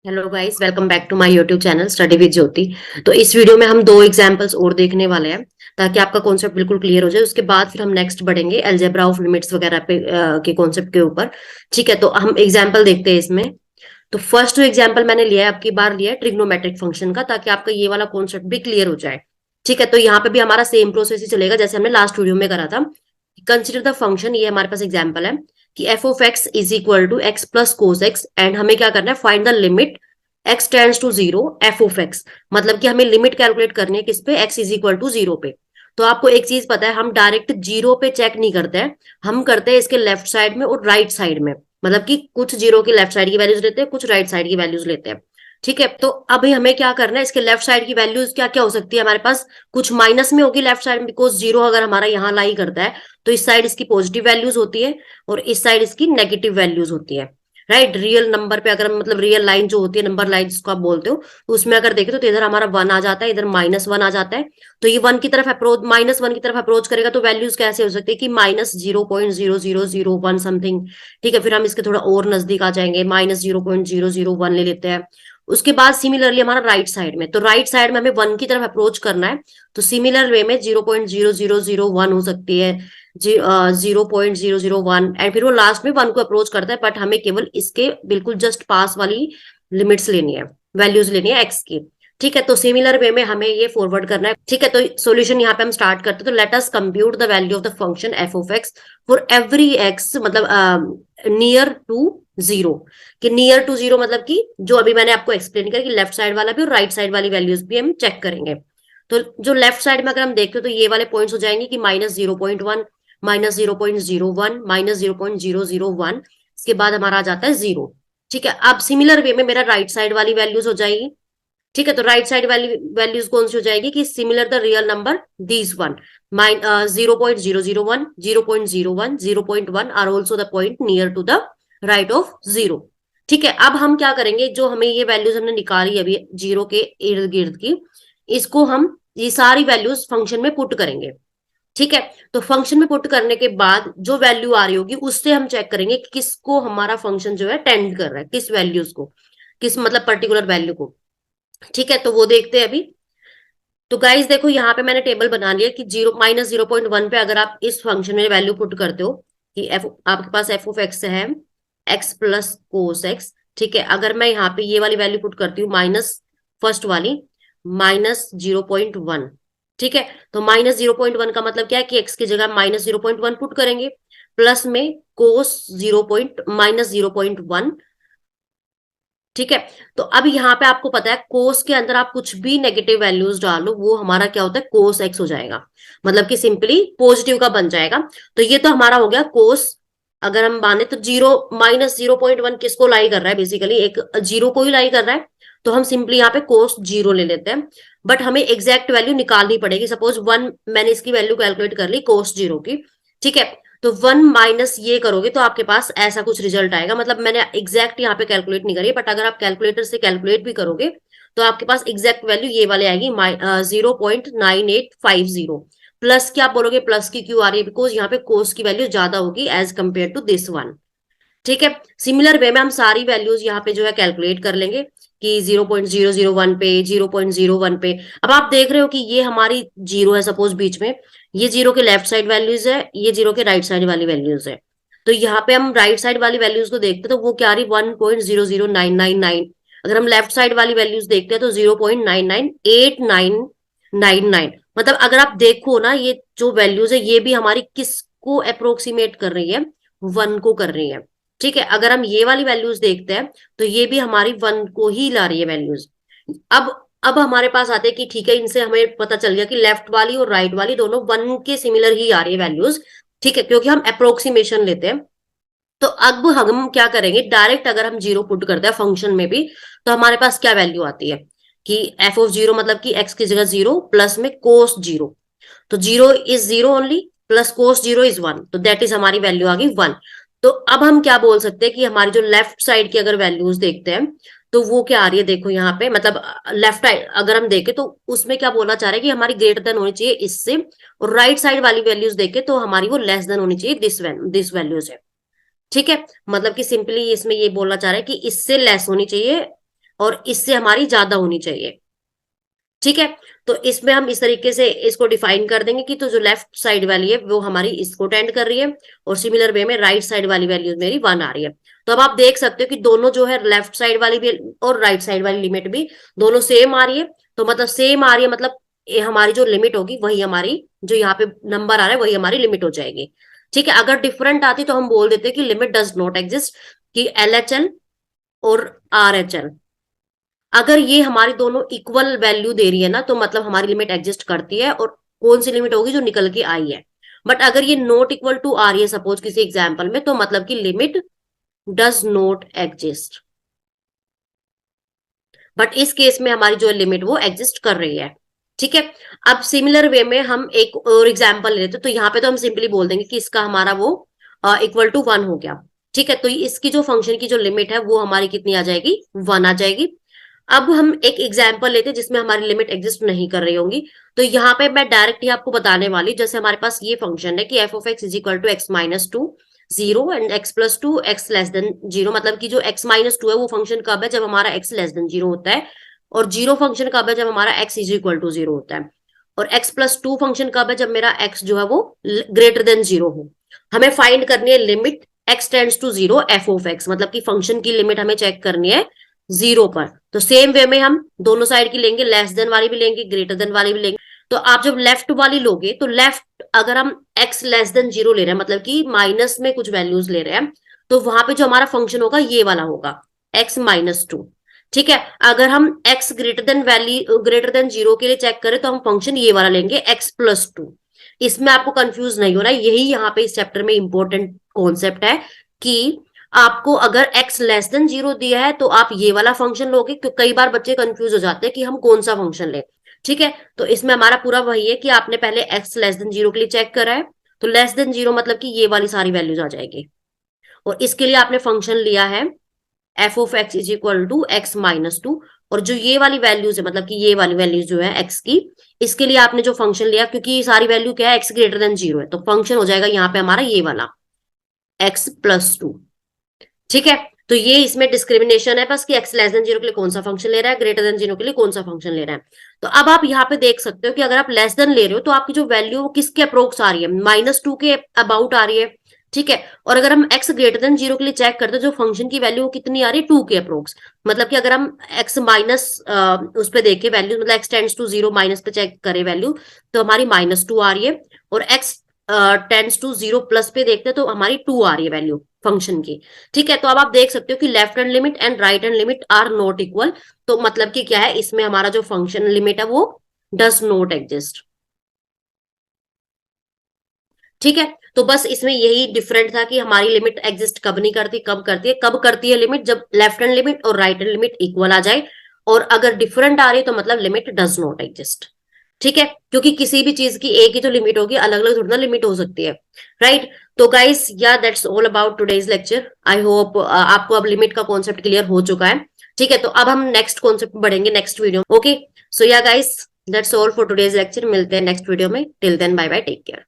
Hello guys, welcome back to my YouTube channel study with Jyoti. तो इस video में हम दो एग्जांपल्स और देखने वाले हैं ताकि आपका कॉन्सेप्ट बिल्कुल क्लियर हो जाए। उसके बाद फिर हम नेक्स्ट बढ़ेंगे अलजेब्रा ऑफ लिमिट्स वगैरह पे के कॉन्सेप्ट के ऊपर। ठीक है, तो हम एग्जांपल देखते हैं इसमें। तो फर्स्ट जो एग्जांपल मैंने लिया है, आपकी बार लिया है ट्रिग्नोमेट्रिक फंक्शन का, ताकि आपका ये वाला कॉन्सेप्ट भी क्लियर हो जाए। ठीक है, तो यहाँ पे भी हमारा सेम प्रोसेस ही चलेगा जैसे हमने लास्ट वीडियो में करा था। कंसिडर द फंक्शन, ये हमारे पास एग्जांपल है कि f of x is equal to x plus cos x, and हमें क्या करना है, find the limit x tends to zero f of x. मतलब कि हमें लिमिट कैलकुलेट करनी है किस पे, x is equal to zero पे। तो आपको एक चीज पता है, हम डायरेक्ट जीरो पे चेक नहीं करते हैं, हम करते हैं इसके लेफ्ट साइड में और राइट साइड में। मतलब कि कुछ जीरो की लेफ्ट साइड की वैल्यूज लेते हैं, कुछ राइट साइड की वैल्यूज लेते हैं। ठीक है, तो अभी हमें क्या करना है, इसके लेफ्ट साइड की वैल्यूज क्या क्या हो सकती है हमारे पास। कुछ माइनस में होगी लेफ्ट साइड में, बिकॉज जीरो अगर हमारा यहाँ लाई करता है तो इस साइड इसकी पॉजिटिव वैल्यूज होती है और इस साइड इसकी नेगेटिव वैल्यूज होती है। राइट, रियल नंबर पे अगर हम, मतलब रियल लाइन जो होती है, नंबर लाइन जिसको आप बोलते हो, तो उसमें अगर देखें तो इधर हमारा वन आ जाता है, इधर माइनस वन आ जाता है। तो ये वन की तरफ अप्रोच, माइनस वन की तरफ अप्रोच करेगा तो वैल्यूज कैसे हो सकती है कि माइनस 0.0001 समथिंग। ठीक है, फिर हम इसके थोड़ा और नजदीक आ जाएंगे, -0.001 ले लेते हैं। उसके बाद सिमिलरली हमारा राइट साइड में, तो राइट साइड में हमें वन की तरफ अप्रोच करना है, तो सिमिलर वे में 0.0001 हो सकती है, 0.001, एंड फिर वो लास्ट में वन को अप्रोच करता है, बट हमें केवल इसके बिल्कुल जस्ट पास वाली लिमिट्स लेनी है, वैल्यूज लेनी है एक्स की। ठीक है, तो सिमिलर वे में हमें ये फॉरवर्ड करना है। ठीक है, तो सॉल्यूशन यहाँ पे हम स्टार्ट करते हैं। तो let us compute the value of the function F of x for every x, मतलब नियर टू जीरो। कि नियर टू जीरो मतलब कि जो अभी मैंने आपको एक्सप्लेन किया कि लेफ्ट साइड वाला भी और राइट साइड वाली वैल्यूज भी हम चेक करेंगे। तो जो लेफ्ट साइड में अगर हम देखते हो तो ये वाले पॉइंट्स हो जाएंगे कि -0.1, -0.01, -0.001। इसके बाद हमारा आ जाता है जीरो। ठीक है, अब सिमिलर वे में मेरा राइट साइड वाली वैल्यूज हो जाएगी। ठीक है, तो राइट साइड वाली वैल्यूज कौन सी हो जाएगी कि similar the real number these one, 0.001, 0.01, 0.1 are also the point near to the right of zero. ठीक है, अब हम क्या करेंगे, जो हमें ये वैल्यूज हमने निकाली अभी जीरो के इर्द गिर्द की, इसको हम ये सारी वैल्यूज फंक्शन में पुट करेंगे। ठीक है, तो फंक्शन में पुट करने के बाद जो वैल्यू आ रही होगी उससे हम चेक करेंगे कि किसको हमारा फंक्शन जो है टेंड कर रहा है, किस वैल्यूज को, किस मतलब पर्टिकुलर वैल्यू को। ठीक है, तो वो देखते हैं अभी। तो गाइस देखो, यहाँ पे मैंने टेबल बना लिया कि जीरो -0.1 पे अगर आप इस फंक्शन में वैल्यू पुट करते हो कि एफ, आपके पास एफ ऑफ एक्स है एक्स प्लस कोस एक्स। ठीक है, अगर मैं यहाँ पे ये वाली वैल्यू पुट करती हूँ, माइनस फर्स्ट वाली -0.1। ठीक है, तो -0.1 का मतलब क्या है कि एक्स की जगह -0.1 पुट करेंगे, प्लस में कोस -0.1। ठीक है, तो अब यहाँ पे आपको पता है कोस के अंदर आप कुछ भी नेगेटिव वैल्यूज डालो, वो हमारा क्या होता है, कोस एक्स हो जाएगा। मतलब कि सिंपली पॉजिटिव का बन जाएगा। तो ये तो हमारा हो गया कोस। अगर हम माने तो जीरो, -0.1 किसको लाई कर रहा है, बेसिकली एक जीरो को ही लाई कर रहा है। तो हम सिंपली यहाँ पे कोस जीरो ले लेते हैं, बट हमें एग्जैक्ट वैल्यू निकालनी पड़ेगी। सपोज वन, मैंने इसकी वैल्यू कैलकुलेट कर ली कोस जीरो की। ठीक है, तो वन माइनस ये करोगे तो आपके पास ऐसा कुछ रिजल्ट आएगा। मतलब मैंने एग्जैक्ट यहाँ पे कैलकुलेट नहीं करी, बट अगर आप कैलकुलेटर से कैलकुलेट भी करोगे तो आपके पास एग्जैक्ट वैल्यू ये वाले आएगी, 0.9850। प्लस क्या आप बोलोगे, प्लस की क्यों आ रही है, बिकॉज यहाँ पे कोस की वैल्यू ज्यादा होगी as compare to this one. ठीक है, सिमिलर वे में हम सारी वैल्यूज यहाँ पे जो है कैलकुलेट कर लेंगे कि 0.001 पे, 0.01 पे। अब आप देख रहे हो कि ये हमारी जीरो है सपोज बीच में, ये जीरो के लेफ्ट साइड वैल्यूज है, ये जीरो के राइट साइड वाली वैल्यूज है। तो यहाँ पे हम राइट साइड वाली वैल्यूज को देखते हैं तो वो क्या आ रही, 1.00999। अगर हम लेफ्ट साइड वाली वैल्यूज देखते हैं तो 0.998999। मतलब अगर आप देखो ना, ये जो वैल्यूज है ये भी हमारी किसको अप्रोक्सीमेट कर रही है, वन को कर रही है। ठीक है, अगर हम ये वाली वैल्यूज देखते हैं तो ये भी हमारी वन को ही ला रही है वैल्यूज। अब हमारे पास आते हैं कि ठीक है, इनसे हमें पता चल गया कि लेफ्ट वाली और राइट वाली दोनों वन के सिमिलर ही आ रही है वैल्यूज। ठीक है, क्योंकि हम अप्रोक्सीमेशन लेते हैं। तो अब हम क्या करेंगे, डायरेक्ट अगर हम जीरो पुट करते हैं फंक्शन में भी, तो हमारे पास क्या वैल्यू आती है कि एफ ऑफ जीरो, मतलब कि एक्स की जगह जीरो प्लस में कोस जीरो। तो zero is zero only, plus cos zero is one, तो दैट इज हमारी वैल्यू आ गई वन। तो अब हम क्या बोल सकते हैं कि हमारी जो लेफ्ट साइड की अगर वैल्यूज देखते हैं तो वो क्या आ रही है, देखो यहाँ पे, मतलब लेफ्ट साइड अगर हम देखें तो उसमें क्या बोलना चाह रहे हैं कि हमारी ग्रेटर देन होनी चाहिए इससे, और राइट साइड वाली वैल्यूज देखें तो हमारी वो लेस देन होनी चाहिए दिस वैल्यूज है। ठीक है, मतलब कि सिंपली इसमें ये बोलना चाह रहे हैं कि इससे लेस होनी चाहिए और इससे हमारी ज्यादा होनी चाहिए। ठीक है, तो इसमें हम इस तरीके से इसको डिफाइन कर देंगे कि तो जो लेफ्ट साइड वाली है वो हमारी इसको टेंड कर रही है, और सिमिलर वे में राइट साइड वाली वैल्यू मेरी 1 आ रही है। तो अब आप देख सकते हो कि दोनों जो है लेफ्ट साइड वाली भी और राइट साइड वाली लिमिट भी दोनों सेम आ रही है। तो मतलब सेम आ रही है, मतलब ये हमारी जो लिमिट होगी वही हमारी, जो यहाँ पे नंबर आ रहा है वही हमारी लिमिट हो जाएगी। ठीक है, अगर डिफरेंट आती तो हम बोल देते कि लिमिट डज नॉट एग्जिस्ट, कि LHL और RHL, अगर ये हमारी दोनों इक्वल वैल्यू दे रही है ना, तो मतलब हमारी लिमिट एग्जिस्ट करती है, और कौन सी लिमिट होगी जो निकल के आई है। बट अगर ये नॉट इक्वल टू आ रही है सपोज किसी एग्जाम्पल में, तो मतलब कि limit does not exist. But इस केस में हमारी जो लिमिट वो एग्जिस्ट कर रही है। ठीक है, अब सिमिलर वे में हम एक और एग्जाम्पल लेते तो यहाँ पे तो हम सिंपली बोल देंगे कि इसका हमारा वो इक्वल टू 1 हो गया। ठीक है, तो इसकी जो फंक्शन की जो लिमिट है वो हमारी कितनी आ जाएगी, 1 आ जाएगी। अब हम एक एग्जाम्पल लेते हैं जिसमें हमारी लिमिट एग्जिस्ट नहीं कर रही होंगी। तो यहाँ पे मैं डायरेक्ट ही आपको बताने वाली, जैसे हमारे पास ये फंक्शन है कि f of x is equal to x minus two zero and x plus two x less than zero, मतलब कि जो एक्स माइनस टू है वो फंक्शन कब है, जब हमारा एक्स लेस देन जीरो होता है, और जीरो फंक्शन कब है, जब हमारा x is equal to zero होता है, और एक्स प्लस टू फंक्शन कब है, जब मेरा एक्स जो है वो ग्रेटर देन जीरो हो। हमें फाइंड करनी है limit x tends to zero f of x, मतलब कि फंक्शन की लिमिट हमें चेक करनी है जीरो पर। तो सेम वे में हम दोनों साइड की लेंगे, लेस देन वाली भी लेंगे, ग्रेटर देन वाली भी लेंगे। तो आप जब लेफ्ट वाली लोगे तो लेफ्ट अगर हम एक्स लेस देन जीरो ले रहे हैं, मतलब कि माइनस में कुछ वैल्यूज ले रहे हैं, तो वहां पे जो हमारा फंक्शन होगा ये वाला होगा, एक्स माइनस टू। ठीक है, अगर हम एक्स ग्रेटर देन जीरो के लिए चेक करें तो हम फंक्शन ये वाला लेंगे, एक्स प्लस टू। इसमें आपको कंफ्यूज नहीं होना, यही यहाँ पे इस चैप्टर में इंपॉर्टेंट कॉन्सेप्ट है कि आपको अगर x लेस देन जीरो दिया है तो आप ये वाला फंक्शन लोगे, क्योंकि कई बार बच्चे कंफ्यूज हो जाते हैं कि हम कौन सा फंक्शन लें। ठीक है, तो इसमें हमारा पूरा वही है कि आपने पहले x लेस देन जीरो के लिए चेक करा है, तो लेस देन जीरो मतलब कि ये वाली सारी वैल्यूज आ जाएगी, और इसके लिए आपने फंक्शन लिया है f of x is equal to x minus two, और जो ये वाली वैल्यूज है, मतलब कि ये वाली वैल्यूज जो है एक्स की, इसके लिए आपने जो फंक्शन लिया, क्योंकि ये सारी वैल्यू क्या है, एक्स ग्रेटर देन जीरो है, तो फंक्शन हो जाएगा यहाँ पे हमारा ये वाला एक्स प्लस टू। ठीक है, तो ये इसमें डिस्क्रिमिनेशन है बस कि एक्स लेस देन जीरो के लिए कौन सा फंक्शन ले रहा है, ग्रेटर देन जीरो के लिए कौन सा फंक्शन ले रहा है। तो अब आप यहाँ पे देख सकते हो कि अगर आप लेस देन ले रहे हो तो आपकी जो वैल्यू वो किसके अप्रोक्स आ रही है, माइनस टू के अबाउट आ रही है। ठीक है, और अगर हम एक्स ग्रेटर देन जीरो के लिए चेक करते हैं, जो फंक्शन की वैल्यू कितनी आ रही है, टू के अप्रोक्स। मतलब कि अगर हम एक्स माइनस उस पर देखे वैल्यू, मतलब x tends to zero minus पे चेक करें वैल्यू, तो हमारी माइनस टू आ रही है, और x tends to zero plus पे देखते हैं तो हमारी टू आ रही है वैल्यू फंक्शन की। ठीक है, तो अब आप देख सकते हो कि left hand limit and right hand limit are not equal, तो मतलब कि क्या है, इसमें हमारा जो फंक्शन लिमिट है वो डज नॉट एग्जिस्ट। ठीक है, तो बस इसमें यही डिफरेंट था कि हमारी लिमिट एग्जिस्ट कब नहीं करती, कब करती है। कब करती है लिमिट, जब लेफ्ट हैंड लिमिट और राइट हैंड लिमिट इक्वल आ जाए, और अगर डिफरेंट आ रही है तो मतलब लिमिट डज नॉट एग्जिस्ट। ठीक है, क्योंकि किसी भी चीज की एक ही तो लिमिट होगी, अलग अलग थोड़ी ना लिमिट हो सकती है, राइट। तो गाइस या that's all about today's lecture. I hope आपको अब लिमिट का कॉन्सेप्ट क्लियर हो चुका है। ठीक है, तो अब हम नेक्स्ट कॉन्सेप्ट बढ़ेंगे next video. Okay, so yeah guys that's all for today's lecture. मिलते हैं नेक्स्ट वीडियो में, till then bye bye, take care.